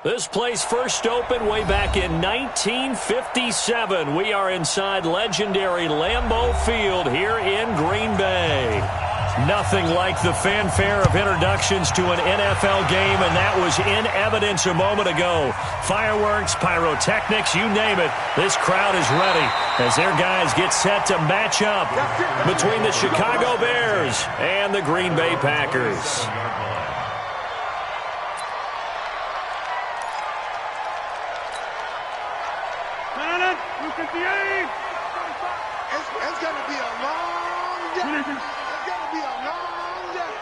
This place first opened way back in 1957. We are inside legendary Lambeau Field here in Green Bay. Nothing like the fanfare of introductions to an NFL game, and that was in evidence a moment ago. Fireworks, pyrotechnics, you name it. This crowd is ready as their guys get set to match up between the Chicago Bears and the Green Bay Packers. It's going to be a long day. It's going to be a long day.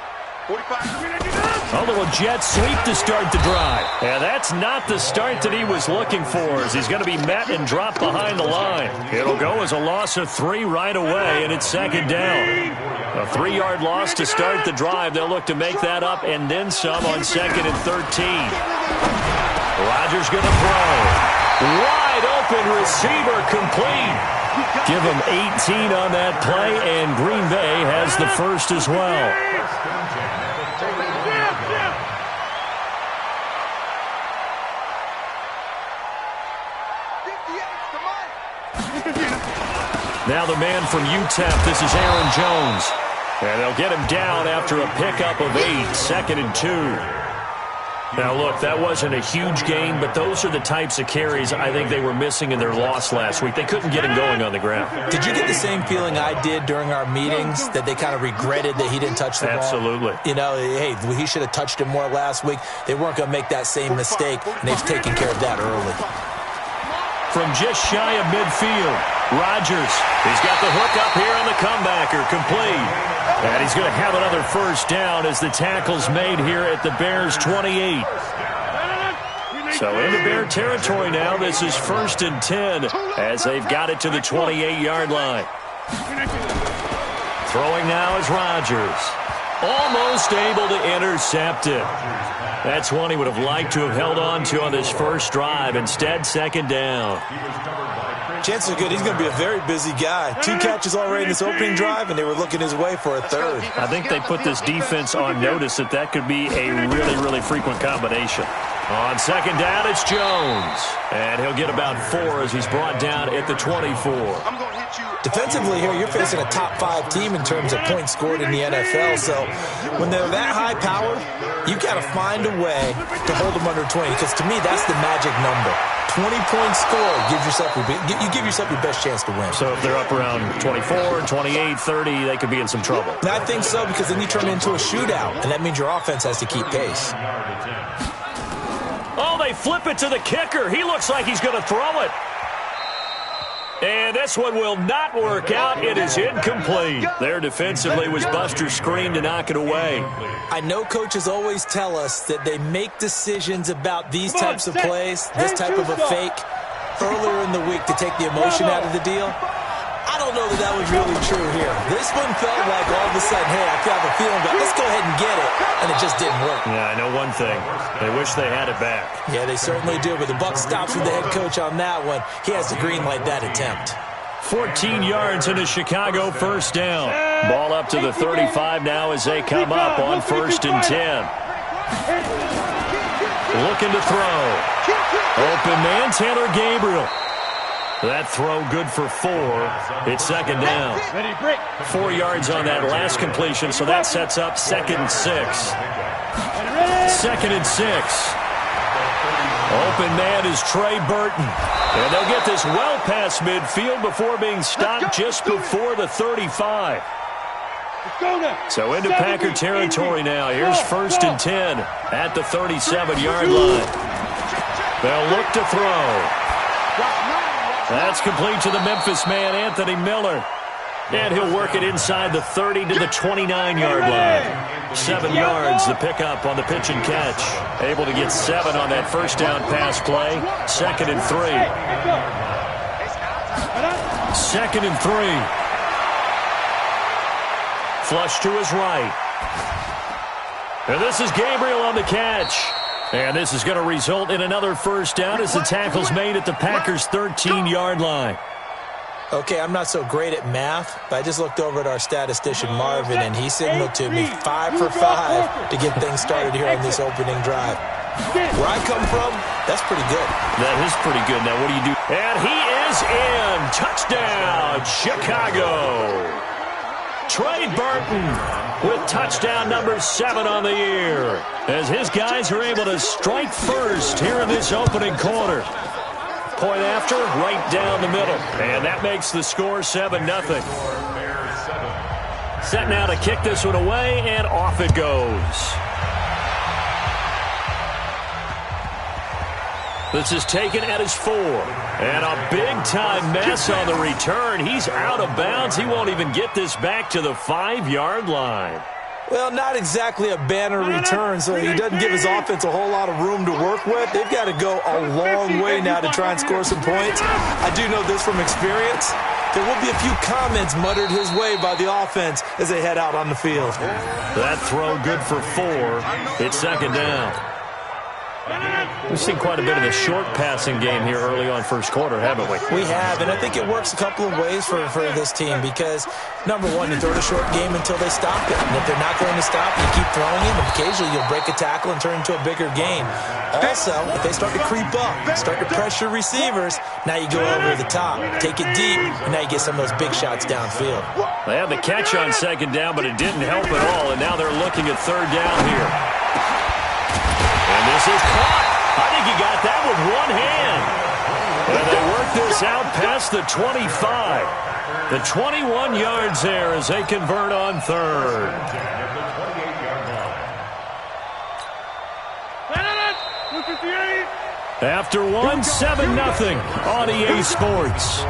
45 minutes. A little jet sweep to start the drive. And that's not the start that he was looking for, as he's going to be met and dropped behind the line. It'll go as a loss of 3 right away, and it's second down. A 3-yard loss to start the drive. They'll look to make that up and then some on second and 13. Rodgers going to throw. Wide open receiver complete. Give him 18 on that play, and Green Bay has the first as well. Now the man from UTEP, this is Aaron Jones. And they'll get him down after a pickup of 8, second and 2. Now, look, that wasn't a huge gain, but those are the types of carries I think they were missing in their loss last week. They couldn't get him going on the ground. Did you get the same feeling I did during our meetings, that they kind of regretted that he didn't touch the ball? Absolutely. You know, hey, he should have touched it more last week. They weren't going to make that same mistake, and they've taken care of that early. From just shy of midfield, Rodgers. He's got the hook up here on the comebacker, complete. And he's going to have another first down as the tackle's made here at the Bears' 28. So into Bear territory now. This is 1st and 10 as they've got it to the 28-yard line. Throwing now is Rodgers. Almost able to intercept it. That's one he would have liked to have held on to on this first drive. Instead, second down. Chances are good he's going to be a very busy guy. 2 catches already in this opening drive, and they were looking his way for a 3rd. I think they put this defense on notice that could be a really, really frequent combination. On second down, it's Jones. And he'll get about 4 as he's brought down at the 24. Defensively here, you're facing a top 5 team in terms of points scored in the NFL. So when they're that high powered, you've got to find a way to hold them under 20. Because to me, that's the magic number. 20-point score, you give yourself your best chance to win. So if they're up around 24, 28, 30, they could be in some trouble. And I think so, because then you turn it into a shootout, and that means your offense has to keep pace. Oh, they flip it to the kicker. He looks like he's going to throw it. And this one will not work out. It is incomplete. There defensively was Buster's screen to knock it away. I know coaches always tell us that they make decisions about these types of plays, this type of a fake, earlier in the week to take the emotion out of the deal. I don't know that was really true here. This one felt like all of a sudden, hey, I have a feeling, but let's go ahead and get it. And it just didn't work. Yeah, I know one thing. They wish they had it back. Yeah, they certainly do, but the buck stops with the head coach on that one. He has to green light that attempt. 14 yards and a Chicago first down. Ball up to the 35 now as they come up on 1st and 10. Looking to throw. Open man, Taylor Gabriel. That throw good for 4. It's second down. 4 yards on that last completion, so that sets up 2nd and 6. 2nd and 6. Open man is Trey Burton. And they'll get this well past midfield before being stopped just before the 35. So into Packer territory now. Here's 1st and 10 at the 37-yard line. They'll look to throw. That's complete to the Memphis man, Anthony Miller. And he'll work it inside the 30 to the 29-yard line. 7 yards, the pickup on the pitch and catch. Able to get 7 on that first down pass play. 2nd and 3. 2nd and 3. Flush to his right. And this is Gabriel on the catch. And this is going to result in another first down as the tackle's made at the Packers' 13-yard line. Okay, I'm not so great at math, but I just looked over at our statistician, Marvin, and he signaled to me 5 for 5 to get things started here on this opening drive. Where I come from, that's pretty good. That is pretty good. Now, what do you do? And he is in. Touchdown, Chicago. Trey Burton with touchdown number 7 on the year, as his guys are able to strike first here in this opening quarter. Point after, right down the middle. And that makes the score 7-0. Set now to kick this one away, and off it goes. This is taken at his 4. And a big-time mess on the return. He's out of bounds. He won't even get this back to the 5-yard line. Well, not exactly a banner return, so he doesn't give his offense a whole lot of room to work with. They've got to go a long way now to try and score some points. I do know this from experience. There will be a few comments muttered his way by the offense as they head out on the field. That throw good for 4. It's second down. We've seen quite a bit of the short passing game here early on first quarter, haven't we? We have, and I think it works a couple of ways for this team because, number one, you throw the short game until they stop it. And if they're not going to stop, you keep throwing it, and occasionally you'll break a tackle and turn into a bigger game. Also, if they start to creep up, start to pressure receivers, now you go over the top, take it deep, and now you get some of those big shots downfield. They had the catch on second down, but it didn't help at all, and now they're looking at third down here. And this is caught. I think he got that with one hand. And they work this out past the 25. The 21 yards there as they convert on third. After one, 7-0 on EA Sports.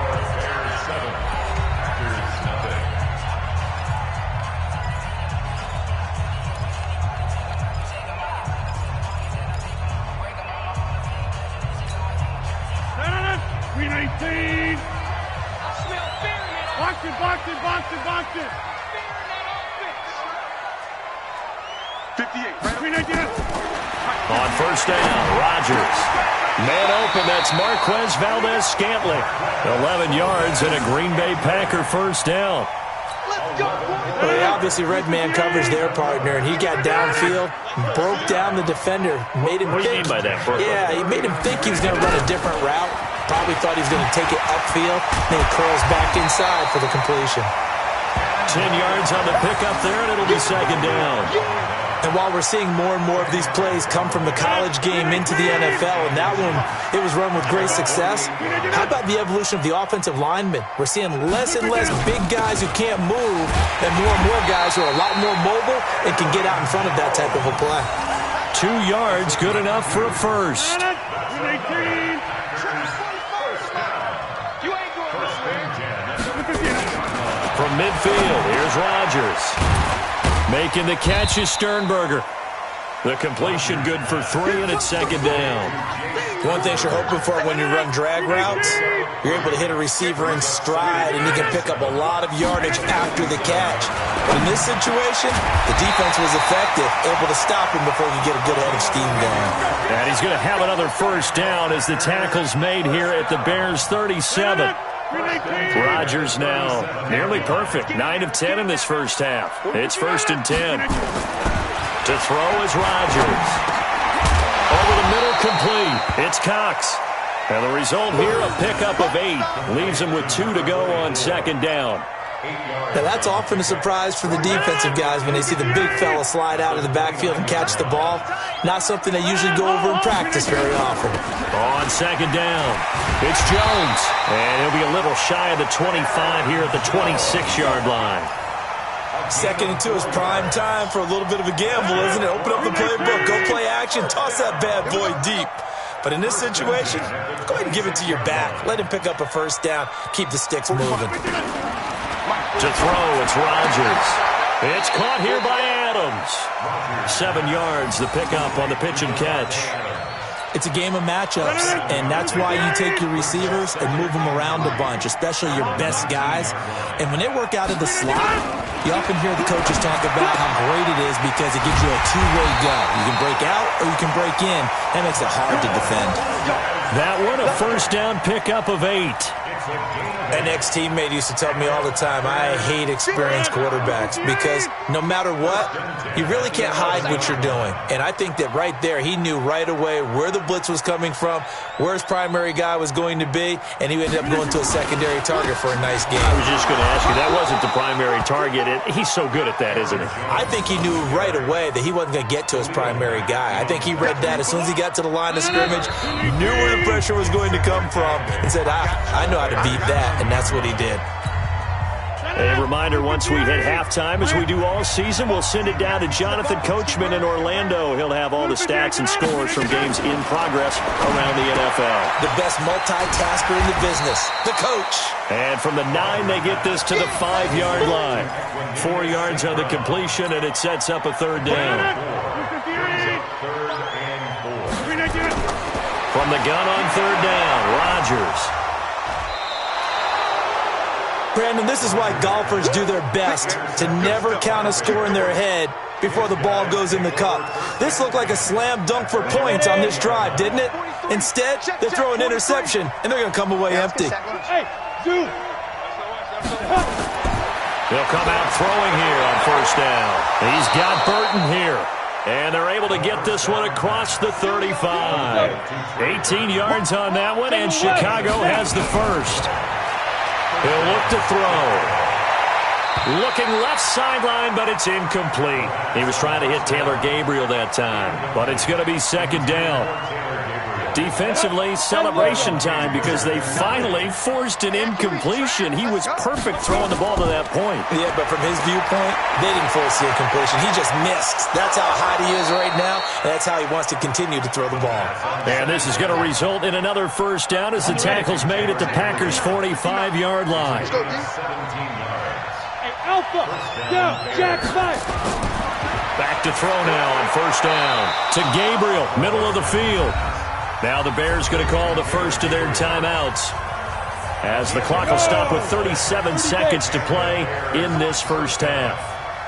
Box it. 58. On first down, Rodgers. Man open, that's Marquez Valdez-Scantling. 11 yards and a Green Bay Packer first down. Well, they obviously read man coverage their partner, and he got downfield, broke down the defender, made him think. What do you mean by that? Yeah, he made him think he was going to run a different route. Probably thought he was going to take it upfield, then he curls back inside for the completion. 10 yards on the pickup there, and it'll be second down. And while we're seeing more and more of these plays come from the college game into the NFL, and that one, it was run with great success, how about the evolution of the offensive linemen? We're seeing less and less big guys who can't move and more guys who are a lot more mobile and can get out in front of that type of a play. 2 yards, good enough for a first. From midfield, here's Rodgers. Making the catch is Sternberger. The completion good for 3, and it's second down. One thing you're hoping for when you run drag routes, you're able to hit a receiver in stride, and you can pick up a lot of yardage after the catch. But in this situation, the defense was effective, able to stop him before he could get a good head of steam going. And he's going to have another first down as the tackle's made here at the Bears' 37. Rodgers now nearly perfect. 9 of 10 in this first half. It's first and 10. To throw is Rodgers. Over the middle, complete. It's Cox. And the result here, a pickup of 8. Leaves him with 2 to go on second down. Now, that's often a surprise for the defensive guys when they see the big fella slide out of the backfield and catch the ball. Not something they usually go over in practice very often. On second down, it's Jones. And he'll be a little shy of the 25 here at the 26-yard line. Second and 2 is prime time for a little bit of a gamble, isn't it? Open up the playbook, go play action, toss that bad boy deep. But in this situation, go ahead and give it to your back. Let him pick up a first down, keep the sticks moving. To throw, it's Rodgers. It's caught here by Adams. 7 yards, the pickup on the pitch and catch. It's a game of matchups, and that's why you take your receivers and move them around a bunch, especially your best guys. And when they work out of the slot, you often hear the coaches talk about how great it is because it gives you a two-way go. You can break out or you can break in. That makes it hard to defend. that one, a first down pickup of 8. An ex-teammate used to tell me all the time, I hate experienced quarterbacks because no matter what, you really can't hide what you're doing. And I think that right there, he knew right away where the blitz was coming from, where his primary guy was going to be, and he ended up going to a secondary target for a nice game. I was just going to ask you, that wasn't the primary target. He's so good at that, isn't he? I think he knew right away that he wasn't going to get to his primary guy. I think he read that as soon as he got to the line of scrimmage, knew where the pressure was going to come from, and said, I know how to beat that, and that's what he did. A reminder, once we hit halftime, as we do all season, we'll send it down to Jonathan Coachman in Orlando. He'll have all the stats and scores from games in progress around the NFL. The best multitasker in the business, the coach. And from the 9, they get this to the 5-yard line. 4 yards on the completion, and it sets up a third down. From the gun on third down, Rodgers. Brandon, this is why golfers do their best to never count a score in their head before the ball goes in the cup. This looked like a slam dunk for points on this drive, didn't it? Instead, they throw an interception, and they're going to come away empty. He'll come out throwing here on first down. He's got Burton here. And they're able to get this one across the 35. 18 yards on that one, and Chicago has the first. He'll look to throw. Looking left sideline, but it's incomplete. He was trying to hit Taylor Gabriel that time, but it's going to be second down. Defensively, celebration time because they finally forced an incompletion. He was perfect throwing the ball to that point. Yeah, but from his viewpoint, they didn't force the incompletion. He just missed. That's how hot he is right now, and that's how he wants to continue to throw the ball. And this is going to result in another first down as the tackle's made at the Packers' 45-yard line. Hey, Alpha, down, Jack 5. Back to throw now on first down to Gabriel, middle of the field. Now the Bears going to call the first of their timeouts as the clock will stop with 37 seconds to play in this first half.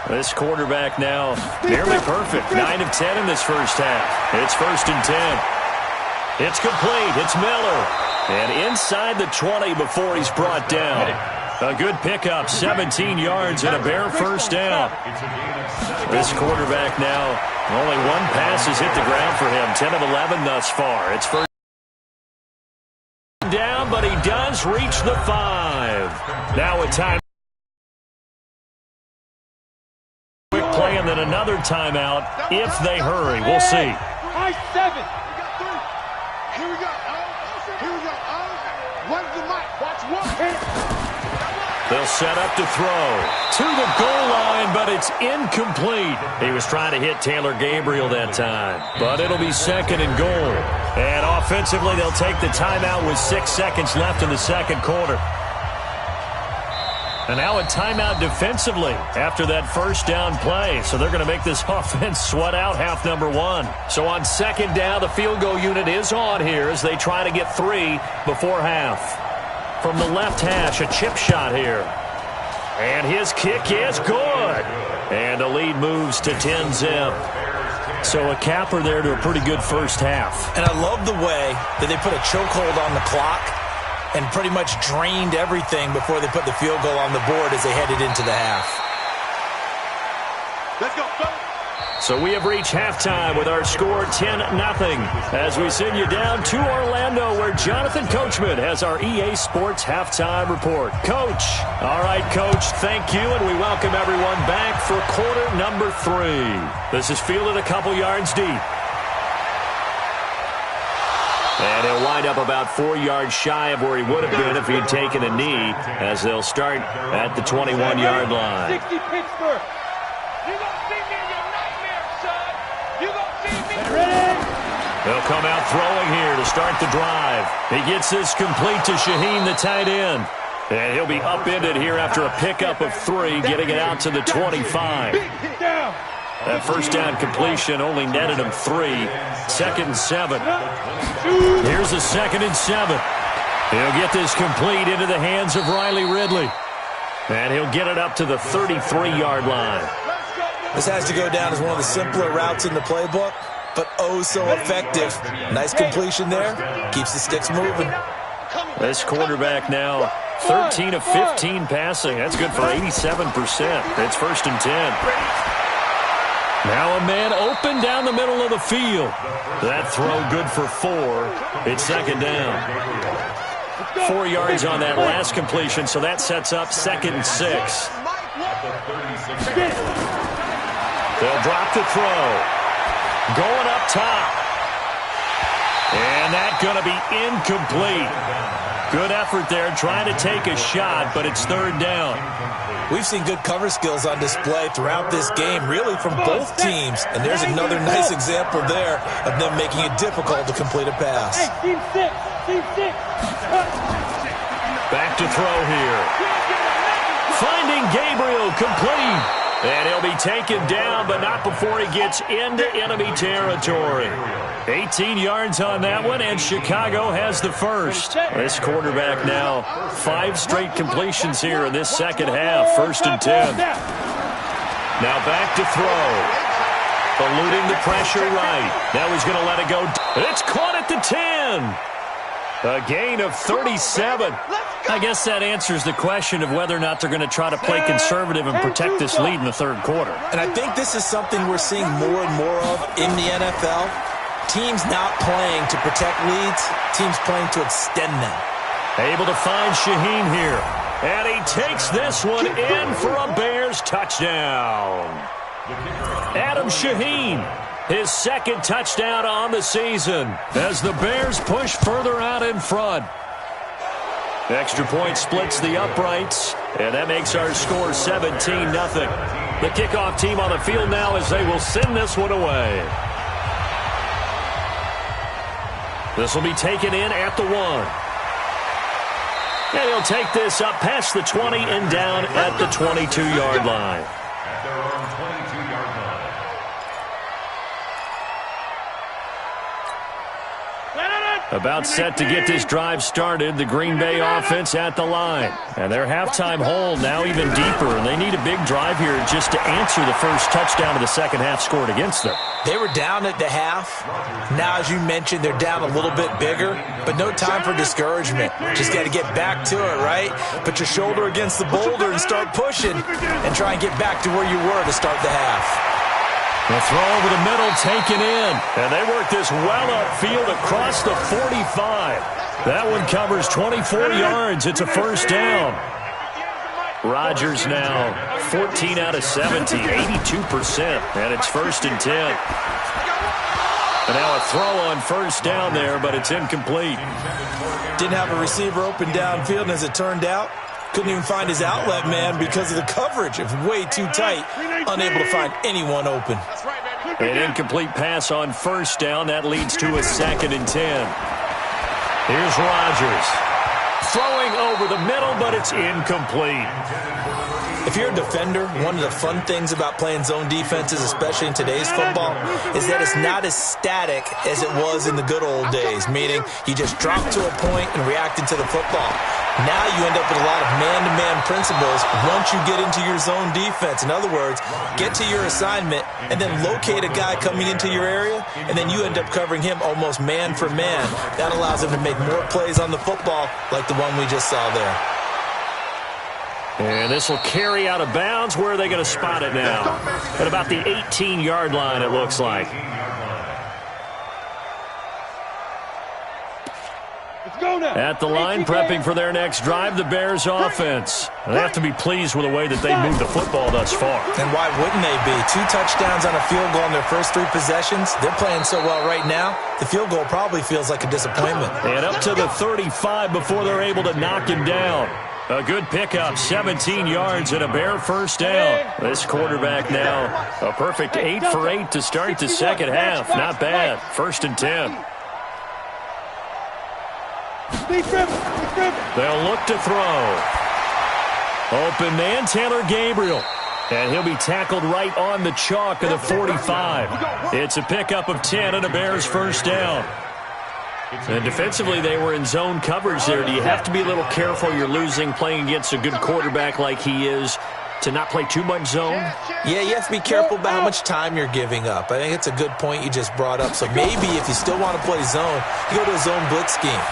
This quarterback now nearly perfect. 9 of 10 in this first half. It's first and 10. It's complete. It's Miller. And inside the 20 before he's brought down. A good pickup, 17 yards and a Bear first down. This quarterback now, only one pass has hit the ground for him. 10 of 11 thus far. It's first down, but he does reach the 5. Now a time. Quick play and then another timeout if they hurry. We'll see. High 7. Here we go. Here we go. Where's the mic? Watch one. They'll set up to throw to the goal line, but it's incomplete. He was trying to hit Taylor Gabriel that time, but it'll be second and goal. And offensively, they'll take the timeout with 6 seconds left in the second quarter. And now a timeout defensively after that first down play. So they're going to make this offense sweat out half number 1. So on second down, the field goal unit is on here as they try to get 3 before half. From the left hash, a chip shot here. And his kick is good. And the lead moves to 10-zip. So a capper there to a pretty good first half. And I love the way that they put a chokehold on the clock and pretty much drained everything before they put the field goal on the board as they headed into the half. Let's go, fellas. So we have reached halftime with our score 10-0 as we send you down to Orlando where Jonathan Coachman has our EA Sports halftime report. Coach. All right, Coach, thank you, and we welcome everyone back for quarter number 3. This is fielded a couple yards deep. And he'll wind up about 4 yards shy of where he would have been if he'd taken a knee as they'll start at the 21-yard line. 60 Pittsburgh. You gonna see me in your nightmare, son. You gonna see me. Ready? They'll come out throwing here to start the drive. He gets this complete to Shaheen, the tight end. And he'll be upended here after a pickup of 3, getting it out to the 25. Down. That first down completion only netted him 3. Second and 7. Here's the second and 7. He'll get this complete into the hands of Riley Ridley. And he'll get it up to the 33-yard line. This has to go down as one of the simpler routes in the playbook. but oh so effective. Nice completion there. Keeps the sticks moving. This quarterback now 13 of 15 passing. That's good for 87%. It's 1st and 10. Now a man open down the middle of the field. That throw good for 4. It's 2nd down. 4 yards on that last completion, so that sets up 2nd and 6. They'll drop the throw. Going up top. And that's going to be incomplete. Good effort there, trying to take a shot, but it's 3rd down. We've seen good cover skills on display throughout this game, really from both teams. And there's another nice example there of them making it difficult to complete a pass. Back to throw here. Finding Gabriel complete. And he'll be taken down, but not before he gets into enemy territory. 18 yards on that one, and Chicago has the first. This quarterback now 5 straight completions here in this second half. 1st and 10. Now back to throw. Eluding the pressure right. Now he's going to let it go. It's caught at the 10. A gain of 37. I guess that answers the question of whether or not they're going to try to play conservative and protect this lead in the 3rd quarter. And I think this is something we're seeing more and more of in the NFL. Teams not playing to protect leads, teams playing to extend them. Able to find Shaheen here. And he takes this one in for a Bears touchdown. Adam Shaheen, his 2nd touchdown on the season as the Bears push further out in front. Extra point splits the uprights, and that makes our score 17-0. The kickoff team on the field now as they will send this one away. This will be taken in at the 1. And he'll take this up past the 20 and down at the 22-yard line. About set to get this drive started, the Green Bay offense at the line. And their halftime hole now even deeper, and they need a big drive here just to answer the first touchdown of the second half scored against them. They were down at the half. Now, as you mentioned, they're down a little bit bigger, but no time for discouragement. Just got to get back to it, right? Put your shoulder against the boulder and start pushing and try and get back to where you were to start the half. The throw over the middle taken in. And they work this well upfield across the 45. That one covers 24 yards. It's a 1st down. Rodgers now 14 out of 70, 82%. And it's 1st and 10. And now a throw on 1st down there, but it's incomplete. Didn't have a receiver open downfield, and as it turned out, couldn't even find his outlet man because of the coverage. It was way too tight. Unable to find anyone open. An incomplete pass on 1st down. That leads to a 2nd and 10. Here's Rodgers. Throwing over the middle, but it's incomplete. If you're a defender, one of the fun things about playing zone defenses, especially in today's football, is that it's not as static as it was in the good old days, meaning you just drop to a point and react into the football. Now you end up with a lot of man-to-man principles once you get into your zone defense. In other words, get to your assignment and then locate a guy coming into your area, and then you end up covering him almost man for man. That allows him to make more plays on the football like the one we just saw there. And this will carry out of bounds. Where are they going to spot it now? At about the 18-yard line, it looks like. At the line, prepping for their next drive, the Bears offense. They have to be pleased with the way that they moved the football thus far. And why wouldn't they be? 2 touchdowns on a field goal in their first 3 possessions. They're playing so well right now, the field goal probably feels like a disappointment. And up to the 35 before they're able to knock him down. A good pickup, 17 yards and a Bear 1st down. This quarterback now, a perfect 8 for 8 to start the second half. Not bad. 1st and 10. They'll look to throw. Open man, Taylor Gabriel. And he'll be tackled right on the chalk of the 45. It's a pickup of 10 and a Bears 1st down. And defensively, they were in zone coverage there. Do you have to be a little careful? You're losing playing against a good quarterback like he is. to not play too much zone? Yeah, you have to be careful about how much time you're giving up. I think it's a good point you just brought up. So maybe if you still want to play zone, you go to a zone blitz scheme.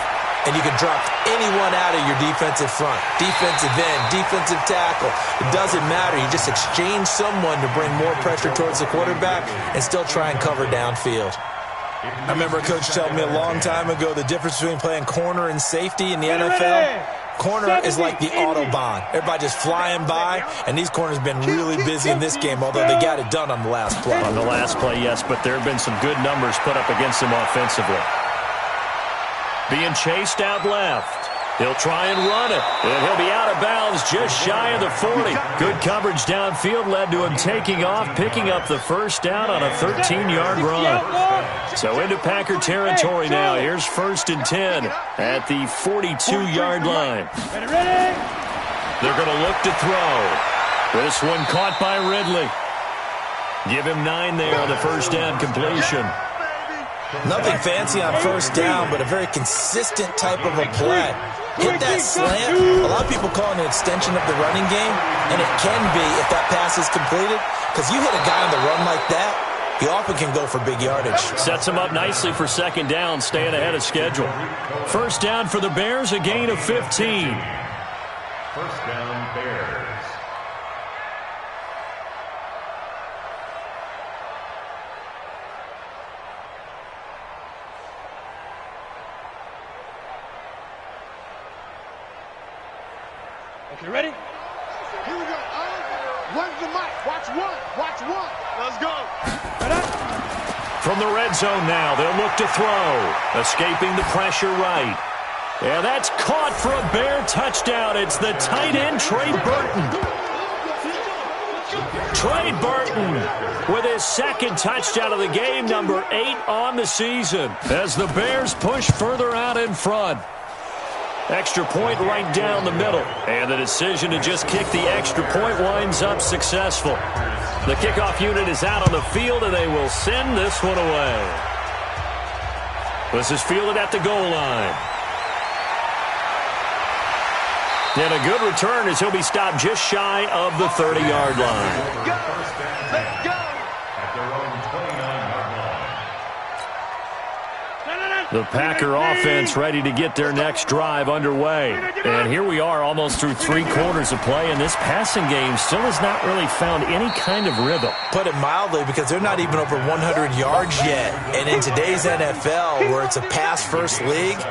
And you can drop anyone out of your defensive front, defensive end, defensive tackle. It doesn't matter. You just exchange someone to bring more pressure towards the quarterback and still try and cover downfield. I remember a coach telling me a long time ago the difference between playing corner and safety in the NFL. Corner is like the Autobahn. Everybody just flying by, and these corners have been really busy in this game, although they got it done on the last play. On the last play, yes, but there have been some good numbers put up against them offensively. Being chased out left. He'll try and run it. And he'll be out of bounds just shy of the 40. Good coverage downfield led to him taking off, picking up the first down on a 13-yard run. So into Packer territory now. Here's 1st and 10 at the 42-yard line. They're going to look to throw. This one caught by Ridley. Give him 9 there on the first down completion. Nothing fancy on first down, but a very consistent type of a play. Hit that slant. A lot of people call it an extension of the running game, and it can be if that pass is completed, because you hit a guy on the run like that, he often can go for big yardage. Sets him up nicely for 2nd down, staying ahead of schedule. First down for the Bears, a gain of 15. First down, Bears. Okay, ready? Here we go. When's the mic? Watch one. Watch one. Let's go. From the red zone now, they'll look to throw. Escaping the pressure right. Yeah, that's caught for a Bear touchdown. It's the tight end, Trey Burton. Trey Burton with his 2nd touchdown of the game, number 8 on the season, as the Bears push further out in front. Extra point right down the middle. And the decision to just kick the extra point winds up successful. The kickoff unit is out on the field, and they will send this one away. This is fielded at the goal line. And a good return as he'll be stopped just shy of the 30-yard line. Let's go. At their own 29-yard line. The Packer offense ready to get their next drive underway. And here we are almost through 3 quarters of play, and this passing game still has not really found any kind of rhythm. Put it mildly, because they're not even over 100 yards yet. And in today's NFL, where it's a pass-first league,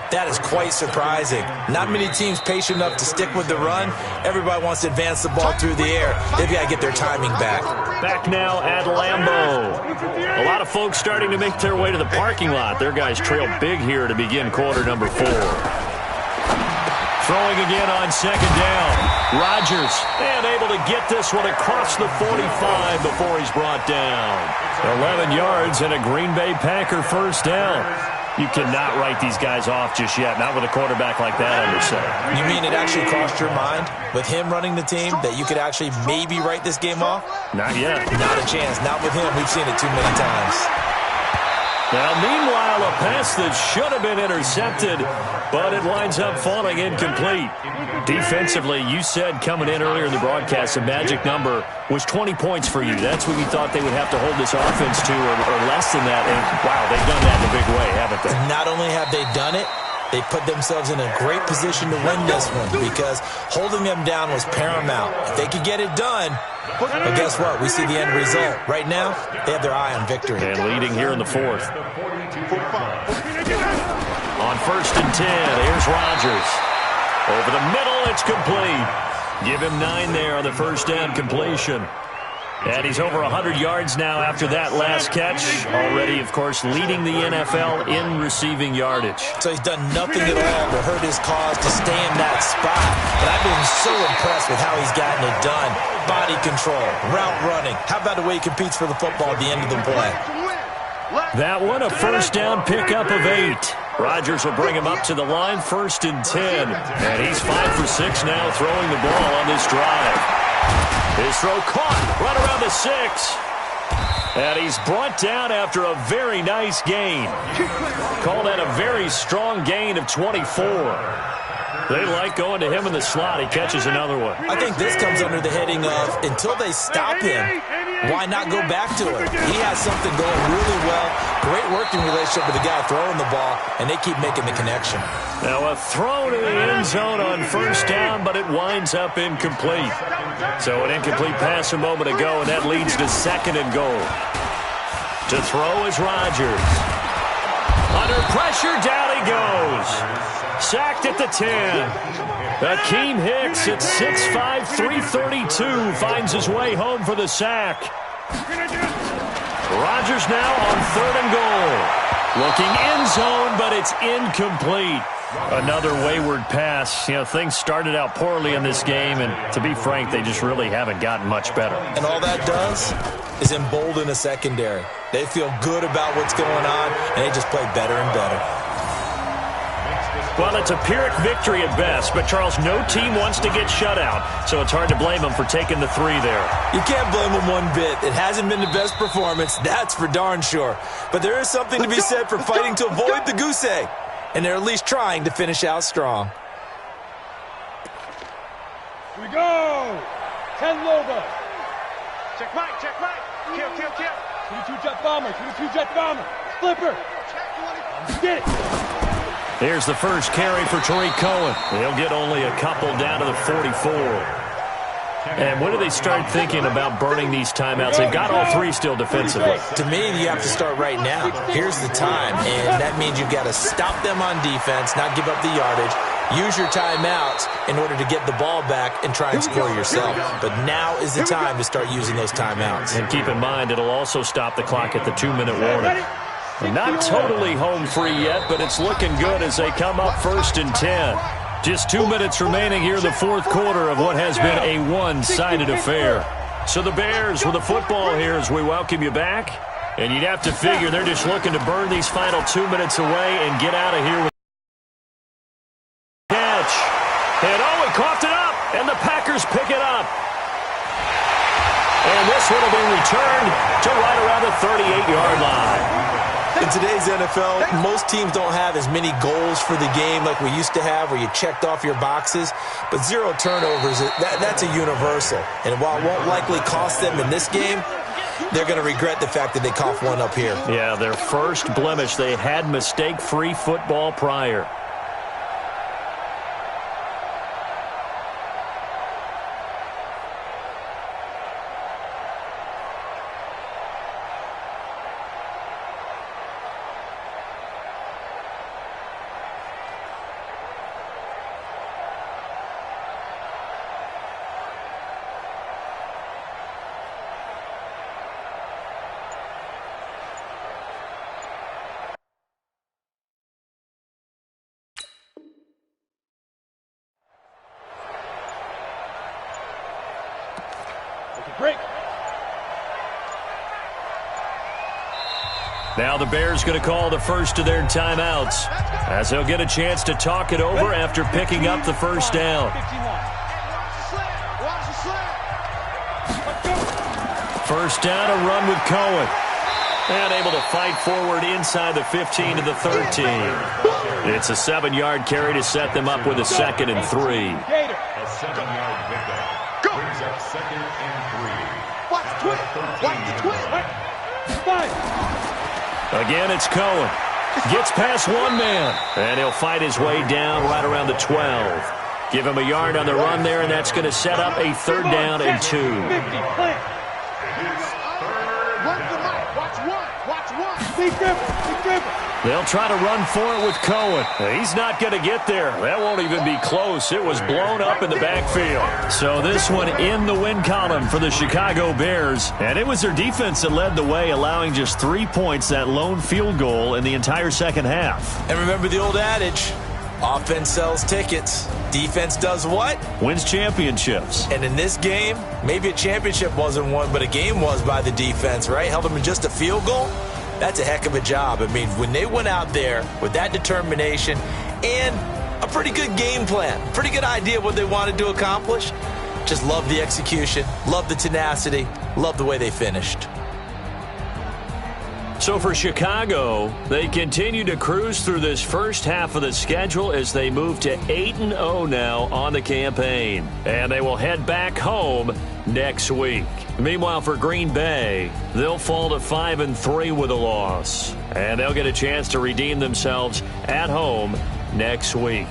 that is quite surprising. Not many teams patient enough to stick with the run. Everybody wants to advance the ball through the air. They've got to get their timing back. Back now at Lambeau. A lot of folks starting to make their way to the parking lot. Their guys trail big here to begin quarter number 4. Throwing again on 2nd down. Rodgers, and able to get this one across the 45 before he's brought down. 11 yards and a Green Bay Packer first down. You cannot write these guys off just yet, not with a quarterback like that under center. You mean it actually crossed your mind with him running the team that you could actually maybe write this game off? Not yet. Not a chance. Not with him. We've seen it too many times. Now, meanwhile, a pass that should have been intercepted, but it winds up falling incomplete. Defensively, you said coming in earlier in the broadcast, the magic number was 20 points for you. That's what you thought they would have to hold this offense to, or less than that. And, wow, they've done that in a big way, haven't they? Not only have they done it, they put themselves in a great position to win this one, because holding them down was paramount. If they could get it done, but guess what? We see the end result. Right now, they have their eye on victory. And leading here in the 4th. On 1st and 10, here's Rodgers. Over the middle, it's complete. Give him 9 there on the first down completion. And he's over 100 yards now after that last catch. Already, of course, leading the NFL in receiving yardage. So he's done nothing at all to hurt his cause to stay in that spot. But I've been so impressed with how he's gotten it done. Body control, route running. How about the way he competes for the football at the end of the play? That one, a first down pickup of 8. Rodgers will bring him up to the line, 1st and 10. And he's 5 for 6 now throwing the ball on this drive. His throw caught right around the 6. And he's brought down after a very nice gain. Call that a very strong gain of 24. They like going to him in the slot. He catches another one. I think this comes under the heading of, until they stop him, why not go back to it? He has something going really well. Great working relationship with the guy throwing the ball, and they keep making the connection. Now a throw to the end zone on first down, but it winds up incomplete. So an incomplete pass a moment ago, and that leads to 2nd and goal. To throw is Rodgers. Under pressure, down he goes. Sacked at the 10. Akeem Hicks at 6'5", 332 finds his way home for the sack. Rodgers now on 3rd and goal. Looking end zone, but it's incomplete. Another wayward pass. You know, things started out poorly in this game, and to be frank, they just really haven't gotten much better. And all that does is embolden a secondary. They feel good about what's going on, and they just play better and better. Well, it's a Pyrrhic victory at best, but, Charles, no team wants to get shut out, so it's hard to blame them for taking the 3 there. You can't blame them one bit. It hasn't been the best performance, that's for darn sure. But there is something to be said for fighting to avoid the goose egg, and they're at least trying to finish out strong. Here we go. 10 Lobo. Check Mike, check Mike. Kill, kill, kill. 22 jet bomber, 22 jet bomber. Flipper. Get it. Here's the first carry for Tariq Cohen. He'll get only a couple down to the 44. And when do they start thinking about burning these timeouts? They've got all 3 still defensively. To me, you have to start right now. Here's the time, and that means you've got to stop them on defense, not give up the yardage, use your timeouts in order to get the ball back and try and score yourself. But now is the time to start using those timeouts. And keep in mind, it'll also stop the clock at the 2-minute warning. Not totally home free yet, but it's looking good as they come up 1st and 10. Just 2 minutes remaining here in the 4th quarter of what has been a one-sided affair. So the Bears with the football here as we welcome you back. And you'd have to figure they're just looking to burn these final 2 minutes away and get out of here with a catch. And he coughed it up, and the Packers pick it up. And this one will be returned to right around the 38-yard line. In today's NFL, most teams don't have as many goals for the game like we used to have where you checked off your boxes. But 0 turnovers, that's a universal. And while it won't likely cost them in this game, they're going to regret the fact that they coughed one up here. Yeah, their first blemish. They had mistake-free football prior. Break. Now the Bears going to call the first of their timeouts as they'll get a chance to talk it over after picking up the first down. First down, a run with Cohen. And able to fight forward inside the 15 to the 13. It's a 7-yard carry to set them up with a 2nd and 3. A 7-yard pickup. Brings up 2nd and 3. Watch the twist. Watch the twist. Again, it's Cohen. Gets past one man. And he'll fight his way down right around the 12. Give him a yard on the run there, and that's going to set up a 3rd down and 2. They'll try to run for it with Cohen. He's not going to get there. That won't even be close. It was blown up in the backfield. So this one in the win column for the Chicago Bears. And it was their defense that led the way, allowing just 3 points, that lone field goal in the entire second half. And remember the old adage, offense sells tickets. Defense does what? Wins championships. And in this game, maybe a championship wasn't won, but a game was by the defense, right? Held them in just a field goal. That's a heck of a job. I mean, when they went out there with that determination and a pretty good game plan, pretty good idea of what they wanted to accomplish, just love the execution, love the tenacity, love the way they finished. So for Chicago, they continue to cruise through this first half of the schedule as they move to 8-0 now on the campaign. And they will head back home next week. Meanwhile, for Green Bay, they'll fall to 5-3 with a loss. And they'll get a chance to redeem themselves at home next week.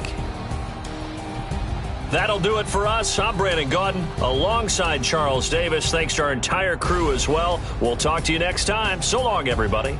That'll do it for us. I'm Brandon Gaudin alongside Charles Davis. Thanks to our entire crew as well. We'll talk to you next time. So long, everybody.